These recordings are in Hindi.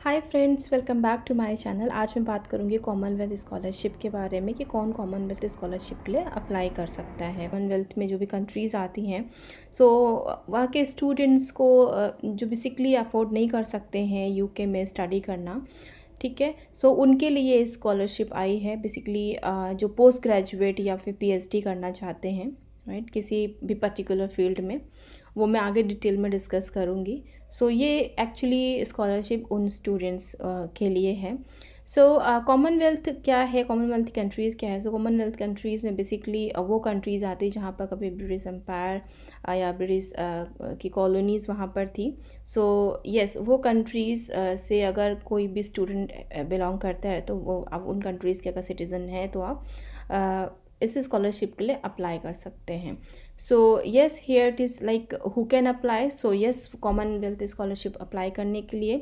Hi friends, welcome back to my channel. आज मैं बात करूंगी कॉमनवेल्थ स्कॉलरशिप के बारे में कि कौन कॉमनवेल्थ स्कॉलरशिप के लिए अप्लाई कर सकता है। कॉमनवेल्थ में जो भी कंट्रीज़ आती हैं सो वहाँ के स्टूडेंट्स को जो बेसिकली अफोर्ड नहीं कर सकते हैं यूके में स्टडी करना, ठीक है। सो उनके लिए स्कॉलरशिप आई है बेसिकली, जो पोस्ट ग्रेजुएट या फिर पीएचडी करना चाहते हैं, राइट, किसी भी पर्टिकुलर फील्ड में। वो मैं आगे डिटेल में डिस्कस करूँगी। सो ये एक्चुअली स्कॉलरशिप उन स्टूडेंट्स के लिए है। सो कॉमनवेल्थ क्या है, कॉमनवेल्थ कंट्रीज़ क्या है। सो कॉमनवेल्थ कंट्रीज़ में बेसिकली वो कंट्रीज़ आती है जहाँ पर कभी ब्रिटिश एम्पायर या ब्रिटिश की कॉलोनीज़ वहाँ पर थी। सो यस, वो कंट्रीज़ से अगर कोई भी स्टूडेंट बिलोंग करता है तो वो अब उन कंट्रीज़ के अगर सिटीज़न है तो आप इस स्कॉलरशिप के लिए अप्लाई कर सकते हैं। So yes, here it is like who can apply. So yes, Commonwealth scholarship apply करने के लिए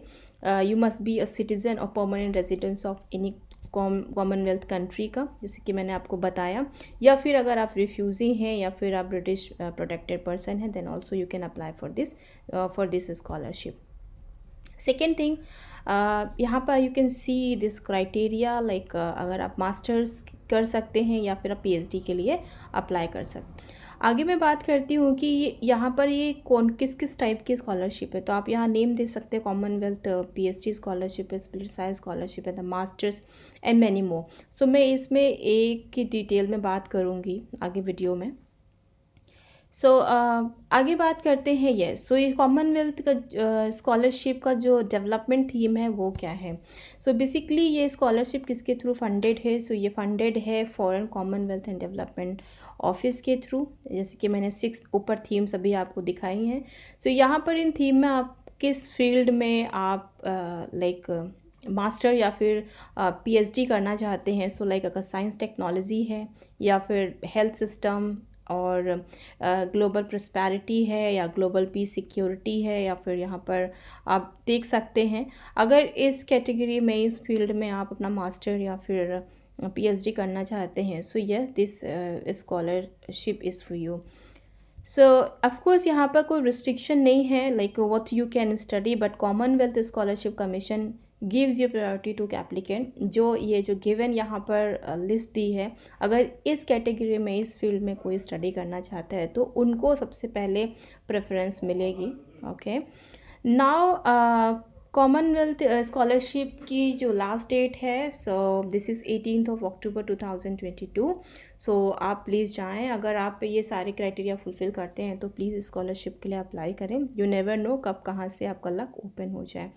you must be a citizen और permanent residence of any Commonwealth country का, जैसे कि मैंने आपको बताया। या फिर अगर आप रिफ्यूज़ी हैं या फिर आप ब्रिटिश प्रोटेक्टेड पर्सन हैं, then also you can apply for this scholarship. Second thing, यहाँ पर you can see this criteria like अगर आप मास्टर्स कर सकते हैं या फिर आप पीएचडी के लिए अप्लाई कर सकते हैं। आगे मैं बात करती हूँ कि यहाँ पर ये कौन किस किस टाइप की स्कॉलरशिप है। तो आप यहाँ नेम दे सकते हैं, कॉमनवेल्थ पीएचडी स्कॉलरशिप है, स्प्लिट साइज स्कॉलरशिप है, the masters and many more. So मैं इसमें एक की डिटेल में बात करूँगी आगे वीडियो में। सो आगे बात करते हैं। येस, सो ये कॉमनवेल्थ का स्कॉलरशिप का जो डेवलपमेंट थीम है वो क्या है। सो बेसिकली ये स्कॉलरशिप किसके थ्रू फंडेड है। सो ये फंडेड है foreign Commonwealth and development office के थ्रू, जैसे कि मैंने 6 ऊपर थीम्स अभी आपको दिखाई हैं। सो यहाँ पर इन थीम में आप किस फील्ड में आप लाइक मास्टर या फिर पीएचडी करना चाहते हैं। सो लाइक अगर साइंस टेक्नोलॉजी है या फिर हेल्थ सिस्टम और ग्लोबल प्रॉस्पेरिटी है या ग्लोबल पीस सिक्योरिटी है, या फिर यहाँ पर आप देख सकते हैं अगर इस कैटेगरी में, इस फील्ड में आप अपना मास्टर या फिर पीएचडी करना चाहते हैं। So yes, this scholarship is for you. So of course यहाँ पर कोई रिस्ट्रिक्शन नहीं है like what you can study, but Commonwealth scholarship commission gives you priority to applicant. जो ये जो गिवन यहाँ पर लिस्ट दी है, अगर इस कैटेगरी में, इस फील्ड में कोई स्टडी करना चाहता है तो उनको सबसे पहले प्रेफरेंस मिलेगी। ओके, नाउ कॉमनवेल्थ स्कॉलरशिप की जो लास्ट डेट है, सो दिस इज़ 18 अक्टूबर 2022। सो आप प्लीज़ जाएं, अगर आप ये सारे क्राइटेरिया फुलफ़िल करते हैं तो प्लीज़ स्कॉलरशिप के लिए अप्लाई करें। यू नेवर नो कब कहाँ से आपका लक ओपन हो जाए।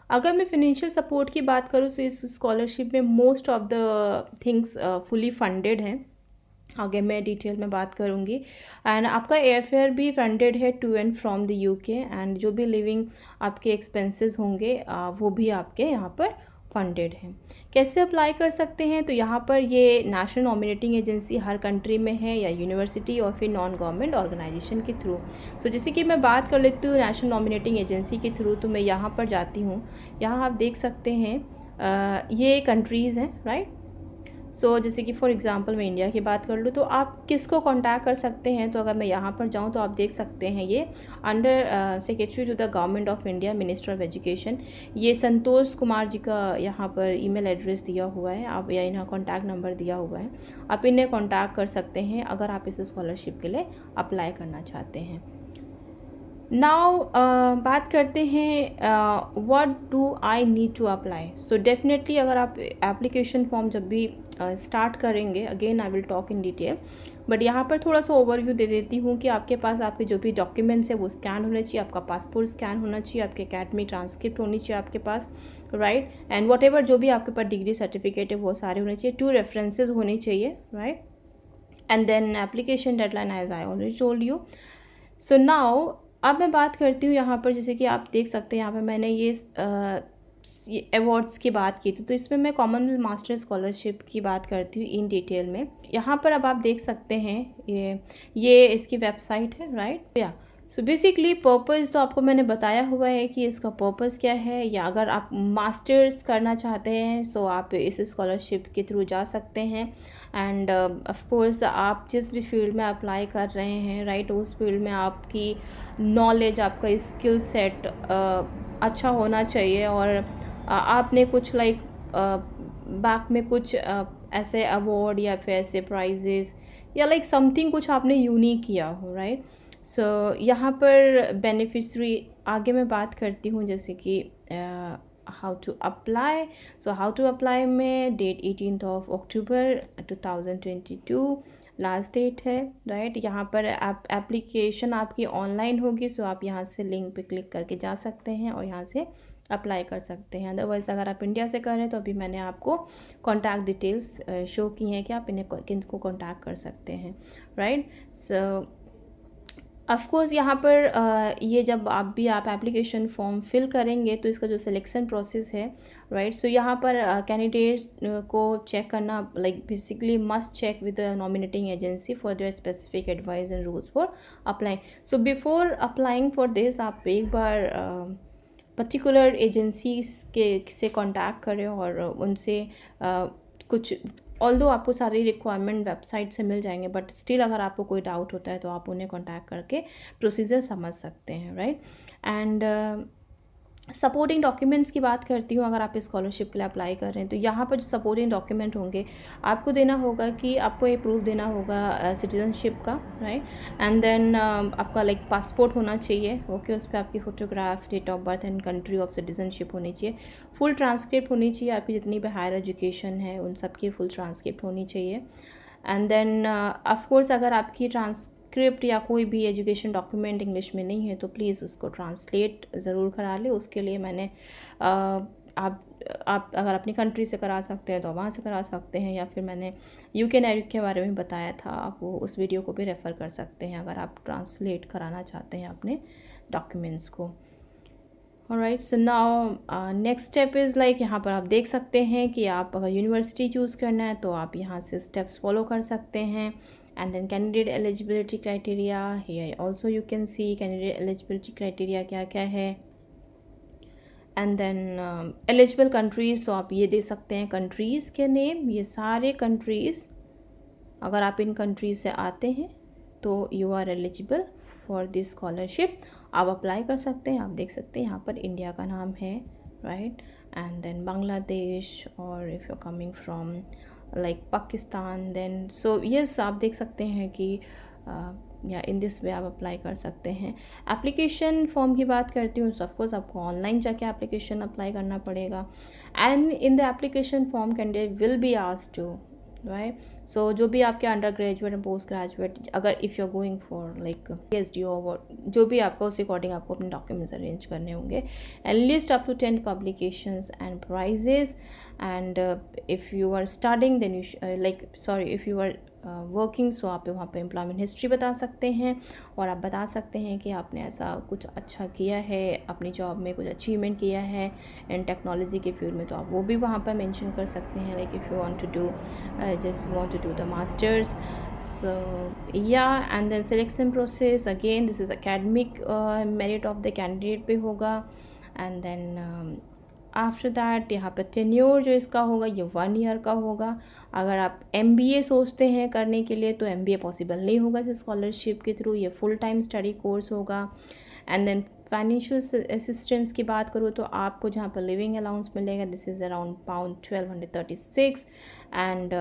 अगर मैं फिनेंशियल सपोर्ट की बात करूँ तो इस स्कॉलरशिप में most of the things fully funded हैं। आगे मैं डिटेल में बात करूँगी। एंड आपका एयरफेयर भी फंडेड है to and from the UK, and जो भी लिविंग आपके एक्सपेंसेस होंगे वो भी आपके यहाँ पर फंडेड हैं। कैसे अप्लाई कर सकते हैं, तो यहाँ पर ये नेशनल नॉमिनेटिंग एजेंसी हर कंट्री में है, या यूनिवर्सिटी और फिर नॉन गवर्नमेंट ऑर्गेनाइजेशन के थ्रू। सो जैसे कि मैं बात कर लेती हूँ नेशनल नॉमिनेटिंग एजेंसी के थ्रू, तो मैं यहाँ पर जाती हूँ। यहाँ आप देख सकते हैं ये कंट्रीज़ हैं, राइट। सो जैसे कि फॉर एग्जांपल मैं इंडिया की बात कर लूँ तो आप किसको कांटेक्ट कर सकते हैं। तो अगर मैं यहाँ पर जाऊँ तो आप देख सकते हैं ये under secretary to the government of India, minister of education, ये संतोष कुमार जी का यहाँ पर ईमेल एड्रेस दिया हुआ है, आप या इनका कॉन्टैक्ट नंबर दिया हुआ है, आप इन्हें कॉन्टैक्ट कर सकते हैं अगर आप इस स्कॉलरशिप के लिए अप्लाई करना चाहते हैं। नाउ बात करते हैं what do I need to apply. So definitely अगर आप एप्लीकेशन फॉर्म जब भी स्टार्ट करेंगे, again I will talk in detail, but यहाँ पर थोड़ा सा ओवरव्यू दे देती हूँ कि आपके पास आपके जो भी डॉक्यूमेंट्स है वो स्कैन होने चाहिए, आपका पासपोर्ट स्कैन होना चाहिए, आपके एकेडमी ट्रांसक्रिप्ट होनी चाहिए आपके पास, राइट, एंड वट एवर जो भी आपके पास डिग्री सर्टिफिकेट है वो सारे होने चाहिए, 2 रेफरेंसेज होने चाहिए, right, and then application deadline as I already told you. So now अब मैं बात करती हूँ यहाँ पर, जैसे कि आप देख सकते हैं यहाँ पर मैंने ये अवार्ड्स की बात की थी, तो इसमें मैं कॉमनवेल्थ मास्टर स्कॉलरशिप की बात करती हूँ इन डिटेल में। यहाँ पर अब आप देख सकते हैं ये इसकी वेबसाइट है, राइट, या सो बेसिकली पर्पज़ तो आपको मैंने बताया हुआ है कि इसका पर्पज़ क्या है, या अगर आप मास्टर्स करना चाहते हैं सो आप इस स्कॉलरशिप के थ्रू जा सकते हैं। एंड ऑफ कोर्स आप जिस भी फील्ड में अप्लाई कर रहे हैं, राइट, उस फील्ड में आपकी नॉलेज, आपका स्किल सेट अच्छा होना चाहिए, और आपने कुछ लाइक बैक में कुछ ऐसे अवार्ड या फिर ऐसे प्राइजेस या लाइक समथिंग कुछ आपने यूनिक किया हो, राइट। सो यहाँ पर बेनिफिशरी आगे मैं बात करती हूँ, जैसे कि how to apply. So how to apply में डेट 18 अक्टूबर 2022 लास्ट डेट है, राइट। यहाँ पर एप्लीकेशन आपकी ऑनलाइन होगी, सो आप यहाँ से लिंक पे क्लिक करके जा सकते हैं और यहाँ से अप्लाई कर सकते हैं। अदरवाइज़ अगर आप इंडिया से कर रहे हैं तो अभी मैंने आपको कॉन्टैक्ट डिटेल्स शो की हैं कि आप इन्हें किन को कॉन्टैक्ट कर सकते हैं, राइट। सो ऑफ़ कोर्स यहाँ पर ये जब आप एप्लीकेशन फॉर्म फिल करेंगे तो इसका जो सिलेक्शन प्रोसेस है, राइट। सो यहाँ पर कैंडिडेट को चेक करना like basically must check with the nominating agency for their specific advice and rules for applying. So before applying for this आप एक बार पर्टिकुलर एजेंसीज के से कांटेक्ट करें और उनसे कुछ, ऑल्दो आपको सारी रिक्वायरमेंट वेबसाइट से मिल जाएंगे, बट स्टिल अगर आपको कोई डाउट होता है तो आप उन्हें कांटेक्ट करके प्रोसीजर समझ सकते हैं, राइट। एंड सपोर्टिंग डॉक्यूमेंट्स की बात करती हूँ। अगर आप स्कॉलरशिप के लिए अप्लाई कर रहे हैं तो यहाँ पर जो सपोर्टिंग डॉक्यूमेंट होंगे आपको देना होगा कि आपको ये प्रूफ देना होगा सिटीजनशिप का, राइट। एंड देन आपका लाइक पासपोर्ट होना चाहिए, ओके। उस पर आपकी photograph, date of birth and country of citizenship होनी चाहिए। फुल ट्रांसक्रिप्ट होनी चाहिए, आपकी जितनी भी हायर एजुकेशन है उन सब की फुल ट्रांसक्रिप्ट होनी चाहिए। एंड देन ऑफ कोर्स अगर आपकी ट्रांसक्रिप्ट या कोई भी एजुकेशन डॉक्यूमेंट इंग्लिश में नहीं है तो प्लीज़ उसको ट्रांसलेट ज़रूर करा लें। उसके लिए मैंने आप अगर अपनी कंट्री से करा सकते हैं तो वहाँ से करा सकते हैं, या फिर मैंने यूके नेरिक के बारे में बताया था, आप वो उस वीडियो को भी रेफ़र कर सकते हैं अगर आप ट्रांसलेट कराना चाहते हैं अपने डॉक्यूमेंट्स को। Alright, so now next step is like यहाँ पर आप देख सकते हैं कि आप अगर यूनिवर्सिटी चूज़ करना है तो आप यहाँ से स्टेप्स फॉलो कर सकते हैं। And then candidate eligibility criteria, here also you can see candidate eligibility criteria क्या क्या है। एंड देन एलिजिबल कंट्रीज़, तो आप ये दे सकते हैं कंट्रीज़ के नेम। ये सारे कंट्रीज़, अगर आप इन कंट्रीज़ से आते हैं तो you are eligible for this scholarship, आप अप्लाई कर सकते हैं। आप देख सकते हैं यहाँ पर इंडिया का नाम है, राइट। एंड देन बांग्लादेश, और if you are coming from like Pakistan then so yes, आप देख सकते हैं कि या इन दिस वे आप अप्लाई कर सकते हैं। एप्लीकेशन फॉर्म की बात करती हूँ, ऑफकोर्स आपको ऑनलाइन जाके एप्लीकेशन अप्लाई करना पड़ेगा। And in the application form candidate will be asked to, right. So जो भी आपके undergraduate and postgraduate, अगर if you are going for like PhD और जो भी आपका, उस अकॉर्डिंग आपको अपने डॉक्यूमेंट्स अरेंज करने होंगे। And list up to 10 publications and prizes. And if you are studying then you like sorry if you are working, so आप वहाँ पे एम्प्लॉयमेंट हिस्ट्री बता सकते हैं और आप बता सकते हैं कि आपने ऐसा कुछ अच्छा किया है अपनी जॉब में, कुछ अचीवमेंट किया है एंड टेक्नोलॉजी के फील्ड में, तो आप वो भी वहाँ पर मेंशन कर सकते हैं। Like if you want to do just want to do the masters, so yeah। and then selection process again, this is academic merit of the candidate पे होगा। and then आफ्टर दैट यहाँ पर टेन्योर जो इसका होगा ये 1 ईयर का होगा। अगर आप MBA सोचते हैं करने के लिए तो MBA पॉसिबल नहीं होगा इस स्कॉलरशिप के थ्रू, ये फुल टाइम स्टडी कोर्स होगा। एंड देन फाइनेंशियल असिस्टेंस की बात करूँ तो आपको जहाँ पर लिविंग अलाउंस मिलेगा, दिस इज़ अराउंड £1236। एंड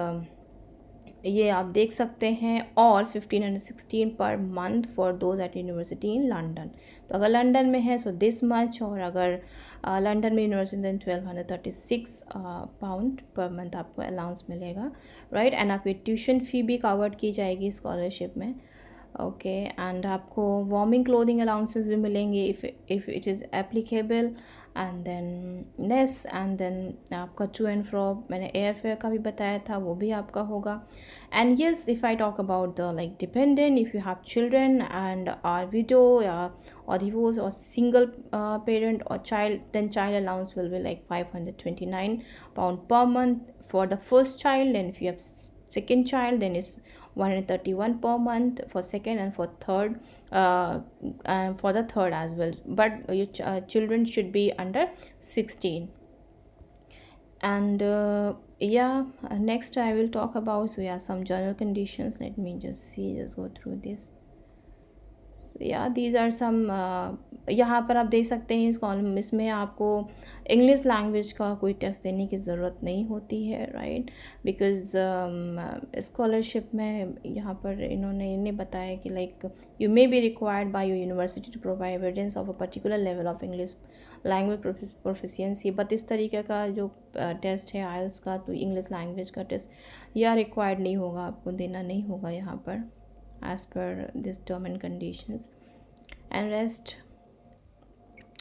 ये आप देख सकते हैं, और 1516 पर month for those at university in London. तो अगर लंदन में है सो दिस मच, और अगर लंदन में यूनिवर्सिटी देन £1236 पर मंथ आपको अलाउंस मिलेगा, राइट। एंड आपकी ट्यूशन फ़ी भी कवर्ड की जाएगी स्कॉलरशिप में, ओके। एंड आपको वार्मिंग क्लोथिंग अलाउंसेस भी मिलेंगे if it is applicable. And then ness, and then आपका टू एंड फ्रो, मैंने एयर फेयर का भी बताया था, वो भी आपका होगा। And yes, if I talk about the like dependent, if you have children and are widow or divorce or single parent or child, then child allowance will be like £529 per month for the first child. And if you have second child then it's 131 per month for second, and for third and for the third as well, but your children should be under 16. And next I will talk about some general conditions. Let me just go through this. या दीज आर सम। यहाँ पर आप देख सकते हैं इस कॉलम, इसमें आपको इंग्लिश लैंग्वेज का कोई टेस्ट देने की ज़रूरत नहीं होती है, राइट। बिकॉज़ स्कॉलरशिप में यहाँ पर इन्होंने बताया कि like you may be required by your university to provide evidence of a particular level of English language proficiency. But इस तरीके का जो टेस्ट है आइल्स का, तो इंग्लिश लैंग्वेज का टेस्ट यह रिक्वायर्ड नहीं होगा, आपको देना नहीं होगा यहाँ पर as per this term and conditions. And rest,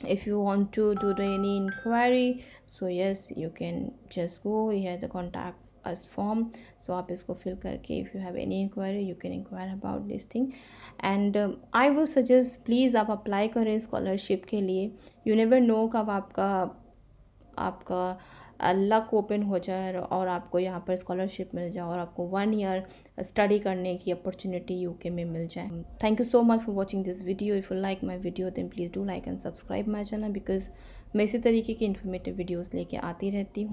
if you want to do any inquiry, so yes, you can just go here the contact us form, so आप इसको fill करके if you have any inquiry you can inquire about this thing. And I would suggest please आप apply करें scholarship के लिए। you never know कब आपका लक ओपन हो जाए और आपको यहाँ पर स्कॉलरशिप मिल जाए और आपको 1 ईयर स्टडी करने की अपॉर्चुनिटी यूके में मिल जाए। Thank you so much for watching this video. If you like my video then please do like and subscribe my channel, because मैं इसी तरीके की इन्फॉर्मेटिव वीडियोज़ लेके आती रहती हूँ।